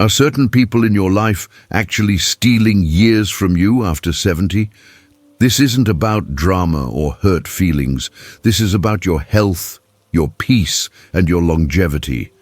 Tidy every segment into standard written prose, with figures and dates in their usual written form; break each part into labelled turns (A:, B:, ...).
A: Are certain people in your life actually stealing years from you after 70? This isn't about drama or hurt feelings. This is about your health, your peace, and your longevity.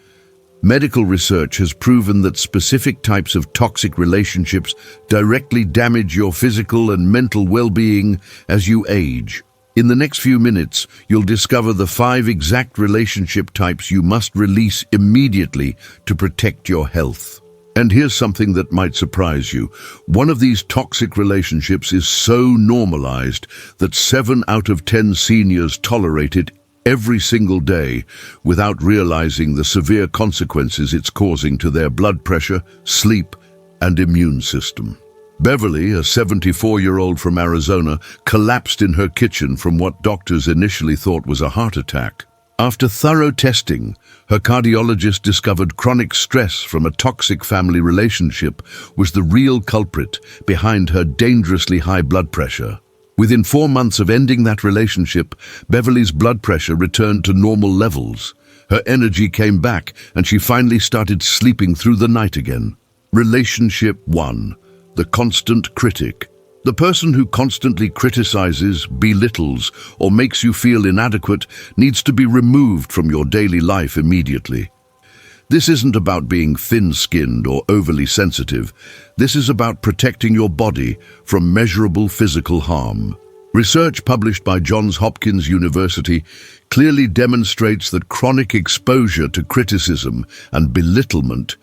A: Medical research has proven that specific types of toxic relationships directly damage your physical and mental well-being as you age. In the next few minutes, you'll discover the 5 exact relationship types you must release immediately to protect your health. And here's something that might surprise you. One of these toxic relationships is so normalized that 7 out of 10 seniors tolerate it every single day without realizing the severe consequences it's causing to their blood pressure, sleep, and immune system. Beverly, a 74-year-old from Arizona, collapsed in her kitchen from what doctors initially thought was a heart attack. After thorough testing, her cardiologist discovered chronic stress from a toxic family relationship was the real culprit behind her dangerously high blood pressure. Within 4 months of ending that relationship, Beverly's blood pressure returned to normal levels. Her energy came back, and she finally started sleeping through the night again. Relationship 1. The constant critic. The person who constantly criticizes, belittles, or makes you feel inadequate needs to be removed from your daily life immediately. This isn't about being thin-skinned or overly sensitive. This is about protecting your body from measurable physical harm. Research published by Johns Hopkins University clearly demonstrates that chronic exposure to criticism and belittlement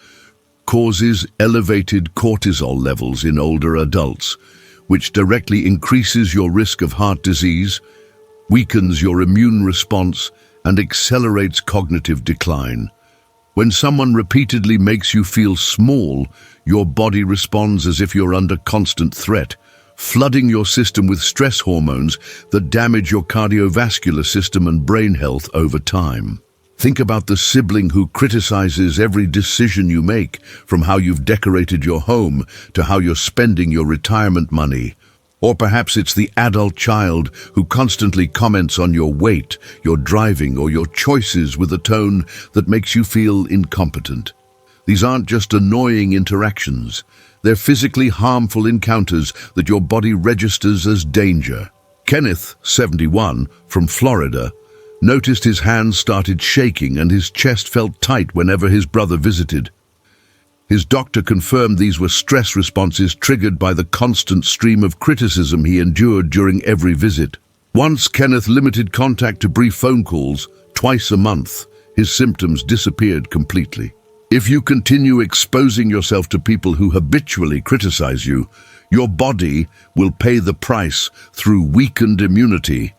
A: causes elevated cortisol levels in older adults, which directly increases your risk of heart disease, weakens your immune response, and accelerates cognitive decline. When someone repeatedly makes you feel small, your body responds as if you're under constant threat, flooding your system with stress hormones that damage your cardiovascular system and brain health over time. Think about the sibling who criticizes every decision you make, from how you've decorated your home to how you're spending your retirement money. Or perhaps it's the adult child who constantly comments on your weight, your driving, or your choices with a tone that makes you feel incompetent. These aren't just annoying interactions. They're physically harmful encounters that your body registers as danger. Kenneth, 71, from Florida, noticed his hands started shaking and his chest felt tight whenever his brother visited. His doctor confirmed these were stress responses triggered by the constant stream of criticism he endured during every visit. Once Kenneth limited contact to brief phone calls, twice a month, his symptoms disappeared completely. If you continue exposing yourself to people who habitually criticize you, your body will pay the price through weakened immunity,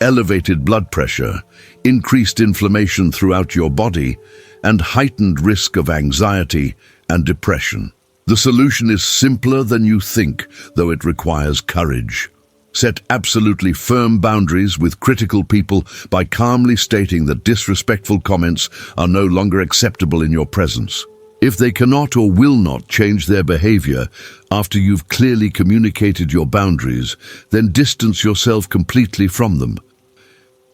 A: elevated blood pressure, increased inflammation throughout your body, and heightened risk of anxiety and depression. The solution is simpler than you think, though it requires courage. Set absolutely firm boundaries with critical people by calmly stating that disrespectful comments are no longer acceptable in your presence. If they cannot or will not change their behavior after you've clearly communicated your boundaries, then distance yourself completely from them.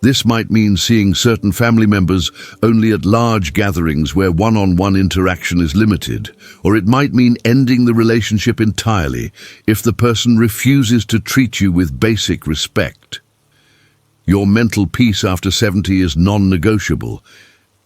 A: This might mean seeing certain family members only at large gatherings where one-on-one interaction is limited, or it might mean ending the relationship entirely if the person refuses to treat you with basic respect. Your mental peace after 70 is non-negotiable,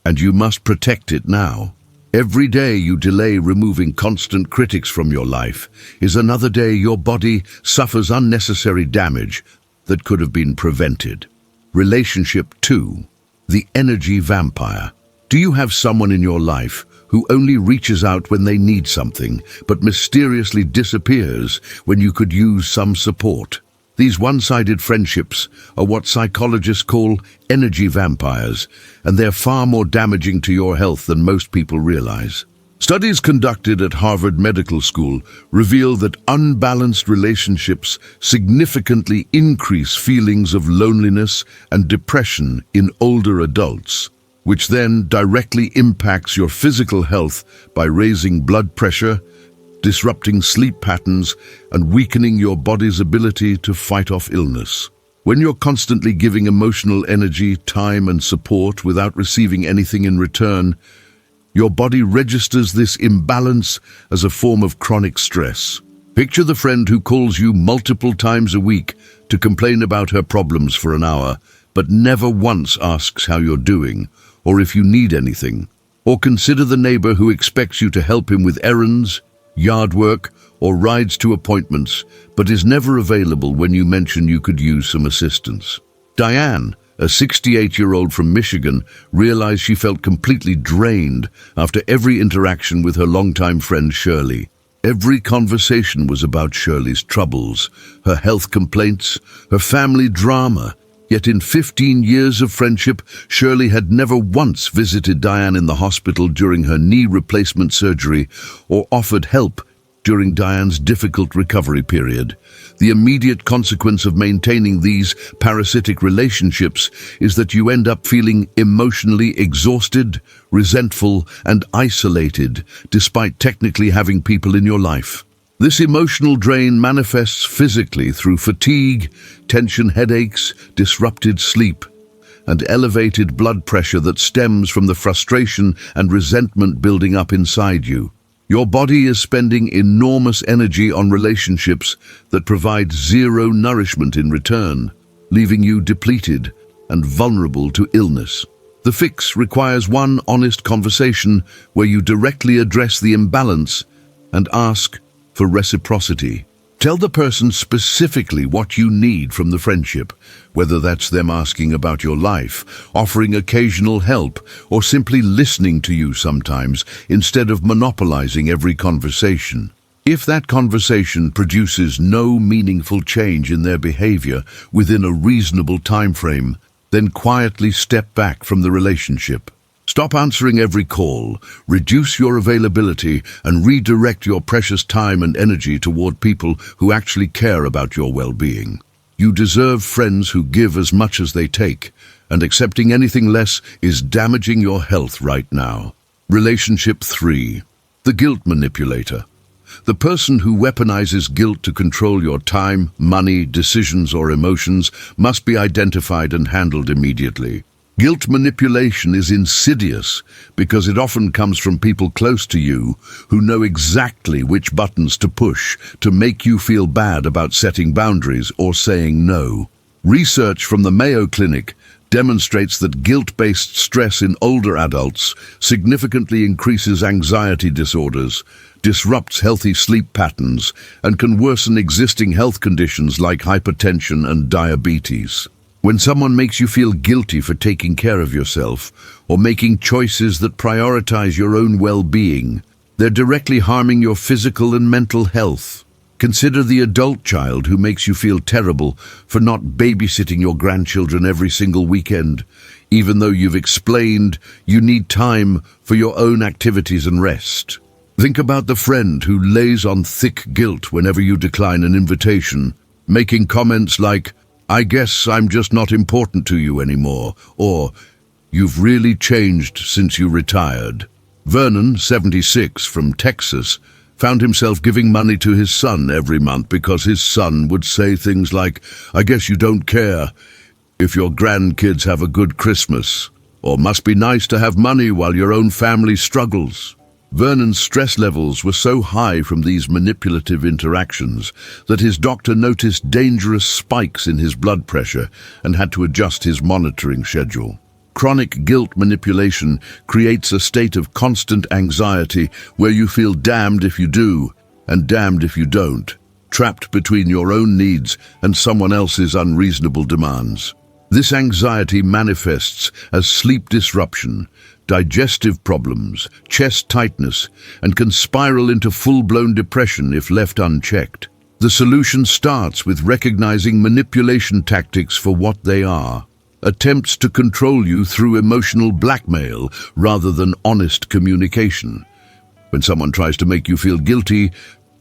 A: and you must protect it now. Every day you delay removing constant critics from your life is another day your body suffers unnecessary damage that could have been prevented. Relationship 2. The energy vampire. Do you have someone in your life who only reaches out when they need something, but mysteriously disappears when you could use some support? These one-sided friendships are what psychologists call energy vampires, and they're far more damaging to your health than most people realize. Studies conducted at Harvard Medical School reveal that unbalanced relationships significantly increase feelings of loneliness and depression in older adults, which then directly impacts your physical health by raising blood pressure, disrupting sleep patterns, and weakening your body's ability to fight off illness. When you're constantly giving emotional energy, time, and support without receiving anything in return, Your body registers this imbalance as a form of chronic stress. Picture the friend who calls you multiple times a week to complain about her problems for an hour, but never once asks how you're doing or if you need anything. Or consider the neighbor who expects you to help him with errands, yard work, or rides to appointments, but is never available when you mention you could use some assistance. Diane, a 68-year-old from Michigan, realized she felt completely drained after every interaction with her longtime friend Shirley. Every conversation was about Shirley's troubles, her health complaints, her family drama. Yet in 15 years of friendship, Shirley had never once visited Diane in the hospital during her knee replacement surgery or offered help during Diane's difficult recovery period. The immediate consequence of maintaining these parasitic relationships is that you end up feeling emotionally exhausted, resentful, and isolated, despite technically having people in your life. This emotional drain manifests physically through fatigue, tension headaches, disrupted sleep, and elevated blood pressure that stems from the frustration and resentment building up inside you. Your body is spending enormous energy on relationships that provide zero nourishment in return, leaving you depleted and vulnerable to illness. The fix requires one honest conversation where you directly address the imbalance and ask for reciprocity. Tell the person specifically what you need from the friendship, whether that's them asking about your life, offering occasional help, or simply listening to you sometimes instead of monopolizing every conversation. If that conversation produces no meaningful change in their behavior within a reasonable time frame, then quietly step back from the relationship. Stop answering every call, reduce your availability, and redirect your precious time and energy toward people who actually care about your well-being. You deserve friends who give as much as they take, and accepting anything less is damaging your health right now. Relationship 3. The guilt manipulator. The person who weaponizes guilt to control your time, money, decisions, or emotions must be identified and handled immediately. Guilt manipulation is insidious because it often comes from people close to you who know exactly which buttons to push to make you feel bad about setting boundaries or saying no. Research from the Mayo Clinic demonstrates that guilt-based stress in older adults significantly increases anxiety disorders, disrupts healthy sleep patterns, and can worsen existing health conditions like hypertension and diabetes. When someone makes you feel guilty for taking care of yourself or making choices that prioritize your own well-being, they're directly harming your physical and mental health. Consider the adult child who makes you feel terrible for not babysitting your grandchildren every single weekend, even though you've explained you need time for your own activities and rest. Think about the friend who lays on thick guilt whenever you decline an invitation, making comments like, "I guess I'm just not important to you anymore," or "You've really changed since you retired." Vernon, 76, from Texas, found himself giving money to his son every month because his son would say things like, "I guess you don't care if your grandkids have a good Christmas," or "Must be nice to have money while your own family struggles." Vernon's stress levels were so high from these manipulative interactions that his doctor noticed dangerous spikes in his blood pressure and had to adjust his monitoring schedule. Chronic guilt manipulation creates a state of constant anxiety where you feel damned if you do and damned if you don't, trapped between your own needs and someone else's unreasonable demands. This anxiety manifests as sleep disruption, digestive problems, chest tightness, and can spiral into full-blown depression if left unchecked. The solution starts with recognizing manipulation tactics for what they are: attempts to control you through emotional blackmail rather than honest communication. When someone tries to make you feel guilty,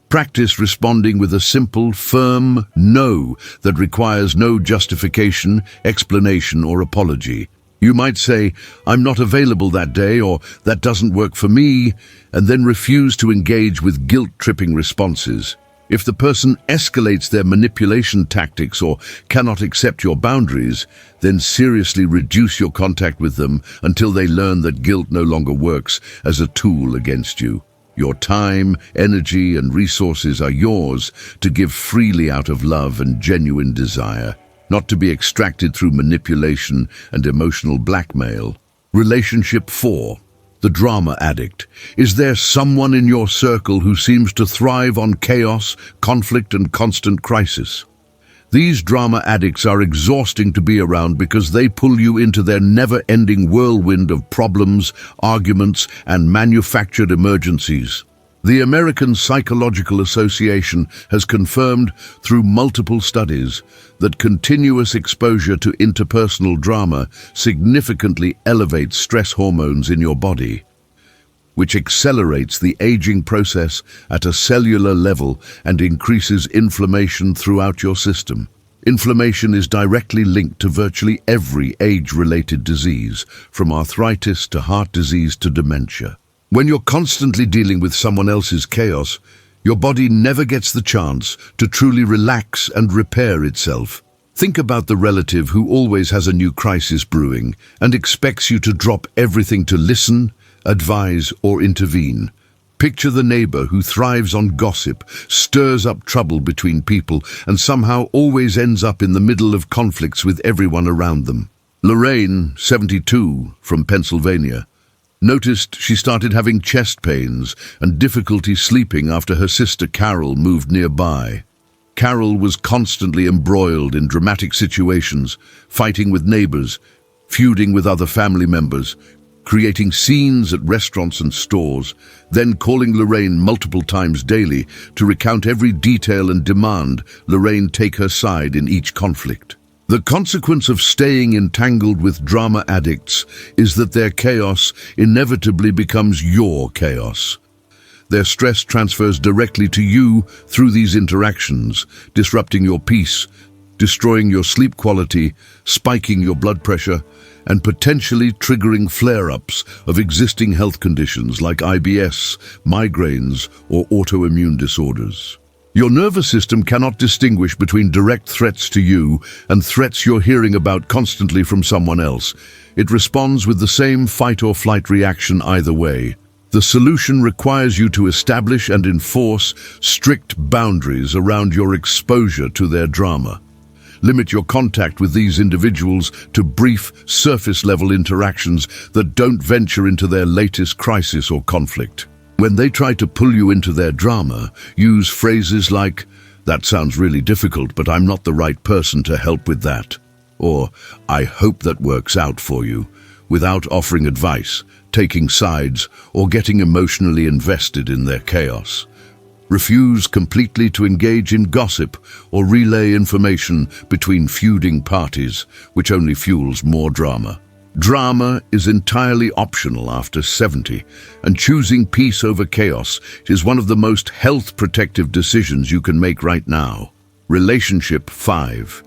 A: practice responding with a simple, firm no that requires no justification, explanation, or apology. You might say, "I'm not available that day," or "That doesn't work for me," and then refuse to engage with guilt-tripping responses. If the person escalates their manipulation tactics or cannot accept your boundaries, then seriously reduce your contact with them until they learn that guilt no longer works as a tool against you. Your time, energy, and resources are yours to give freely out of love and genuine desire, not to be extracted through manipulation and emotional blackmail. Relationship 4. The drama addict. Is there someone in your circle who seems to thrive on chaos, conflict, and constant crisis? These drama addicts are exhausting to be around because they pull you into their never-ending whirlwind of problems, arguments, and manufactured emergencies. The American Psychological Association has confirmed through multiple studies that continuous exposure to interpersonal drama significantly elevates stress hormones in your body, which accelerates the aging process at a cellular level and increases inflammation throughout your system. Inflammation is directly linked to virtually every age-related disease, from arthritis to heart disease to dementia. When you're constantly dealing with someone else's chaos, your body never gets the chance to truly relax and repair itself. Think about the relative who always has a new crisis brewing and expects you to drop everything to listen, advise, or intervene. Picture the neighbor who thrives on gossip, stirs up trouble between people, and somehow always ends up in the middle of conflicts with everyone around them. Lorraine, 72, from Pennsylvania, noticed she started having chest pains and difficulty sleeping after her sister Carol moved nearby. Carol was constantly embroiled in dramatic situations, fighting with neighbors, feuding with other family members, creating scenes at restaurants and stores, then calling Lorraine multiple times daily to recount every detail and demand Lorraine take her side in each conflict. The consequence of staying entangled with drama addicts is that their chaos inevitably becomes your chaos. Their stress transfers directly to you through these interactions, disrupting your peace, destroying your sleep quality, spiking your blood pressure, and potentially triggering flare-ups of existing health conditions like IBS, migraines, or autoimmune disorders. Your nervous system cannot distinguish between direct threats to you and threats you're hearing about constantly from someone else. It responds with the same fight-or-flight reaction either way. The solution requires you to establish and enforce strict boundaries around your exposure to their drama. Limit your contact with these individuals to brief, surface-level interactions that don't venture into their latest crisis or conflict. When they try to pull you into their drama, use phrases like, "That sounds really difficult, but I'm not the right person to help with that," or "I hope that works out for you," without offering advice, taking sides, or getting emotionally invested in their chaos. Refuse completely to engage in gossip or relay information between feuding parties, which only fuels more drama. Drama is entirely optional after 70, and choosing peace over chaos is one of the most health-protective decisions you can make right now. Relationship 5.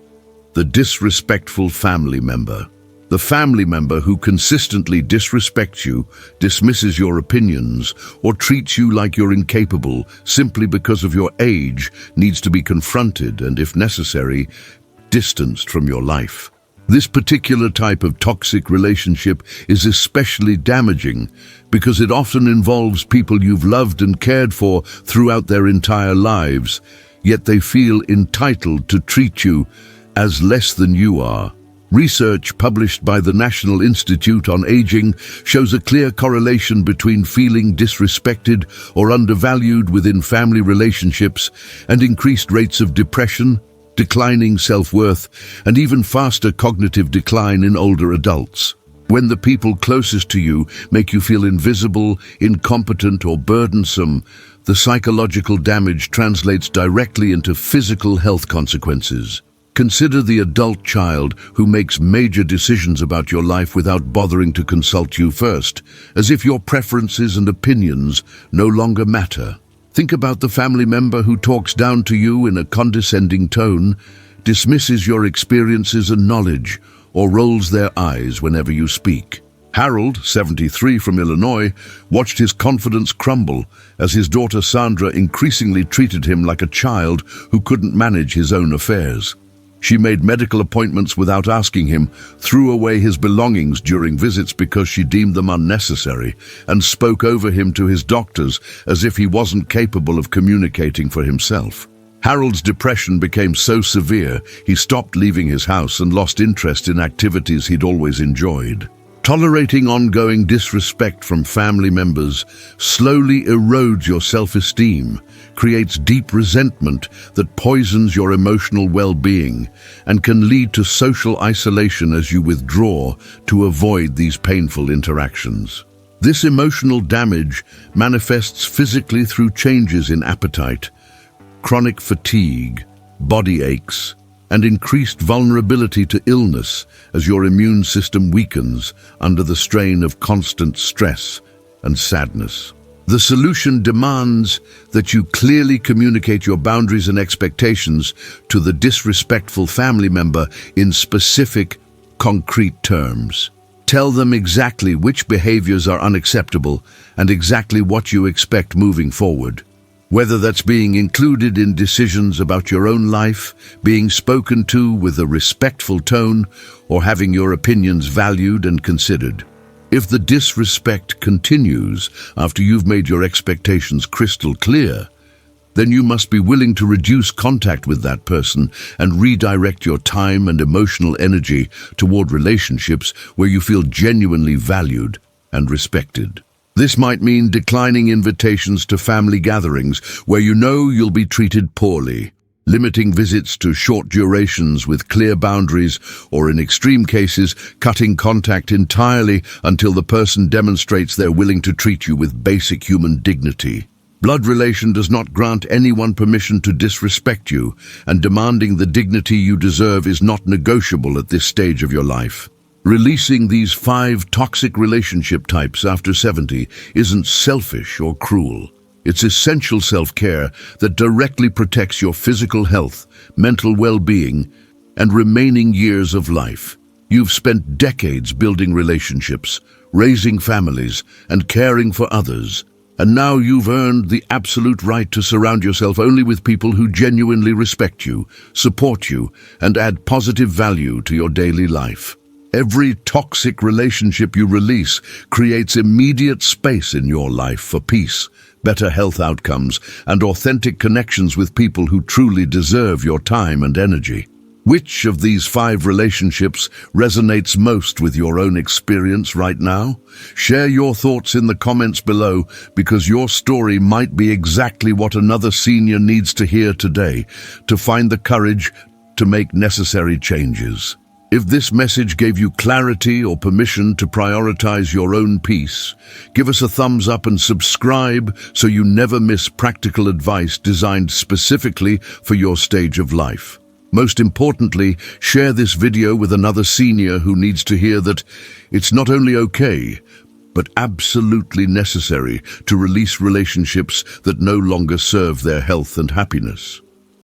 A: The disrespectful family member. The family member who consistently disrespects you, dismisses your opinions, or treats you like you're incapable simply because of your age needs to be confronted and, if necessary, distanced from your life. This particular type of toxic relationship is especially damaging because it often involves people you've loved and cared for throughout their entire lives, yet they feel entitled to treat you as less than you are. Research published by the National Institute on Aging shows a clear correlation between feeling disrespected or undervalued within family relationships and increased rates of depression, declining self-worth, and even faster cognitive decline in older adults. When the people closest to you make you feel invisible, incompetent, or burdensome, the psychological damage translates directly into physical health consequences. Consider the adult child who makes major decisions about your life without bothering to consult you first, as if your preferences and opinions no longer matter. Think about the family member who talks down to you in a condescending tone, dismisses your experiences and knowledge, or rolls their eyes whenever you speak. Harold, 73, from Illinois, watched his confidence crumble as his daughter Sandra increasingly treated him like a child who couldn't manage his own affairs. She made medical appointments without asking him, threw away his belongings during visits because she deemed them unnecessary, and spoke over him to his doctors as if he wasn't capable of communicating for himself. Harold's depression became so severe, he stopped leaving his house and lost interest in activities he'd always enjoyed. Tolerating ongoing disrespect from family members slowly erodes your self-esteem, creates deep resentment that poisons your emotional well-being, and can lead to social isolation as you withdraw to avoid these painful interactions. This emotional damage manifests physically through changes in appetite, chronic fatigue, body aches, and increased vulnerability to illness as your immune system weakens under the strain of constant stress and sadness. The solution demands that you clearly communicate your boundaries and expectations to the disrespectful family member in specific, concrete terms. Tell them exactly which behaviors are unacceptable and exactly what you expect moving forward. Whether that's being included in decisions about your own life, being spoken to with a respectful tone, or having your opinions valued and considered. If the disrespect continues after you've made your expectations crystal clear, then you must be willing to reduce contact with that person and redirect your time and emotional energy toward relationships where you feel genuinely valued and respected. This might mean declining invitations to family gatherings where you know you'll be treated poorly, limiting visits to short durations with clear boundaries, or in extreme cases, cutting contact entirely until the person demonstrates they're willing to treat you with basic human dignity. Blood relation does not grant anyone permission to disrespect you, and demanding the dignity you deserve is not negotiable at this stage of your life. Releasing these 5 toxic relationship types after 70 isn't selfish or cruel. It's essential self-care that directly protects your physical health, mental well-being, and remaining years of life. You've spent decades building relationships, raising families, and caring for others. And now you've earned the absolute right to surround yourself only with people who genuinely respect you, support you, and add positive value to your daily life. Every toxic relationship you release creates immediate space in your life for peace, better health outcomes, and authentic connections with people who truly deserve your time and energy. Which of these 5 relationships resonates most with your own experience right now? Share your thoughts in the comments below, because your story might be exactly what another senior needs to hear today to find the courage to make necessary changes. If this message gave you clarity or permission to prioritize your own peace, give us a thumbs up and subscribe so you never miss practical advice designed specifically for your stage of life. Most importantly, share this video with another senior who needs to hear that it's not only okay, but absolutely necessary to release relationships that no longer serve their health and happiness.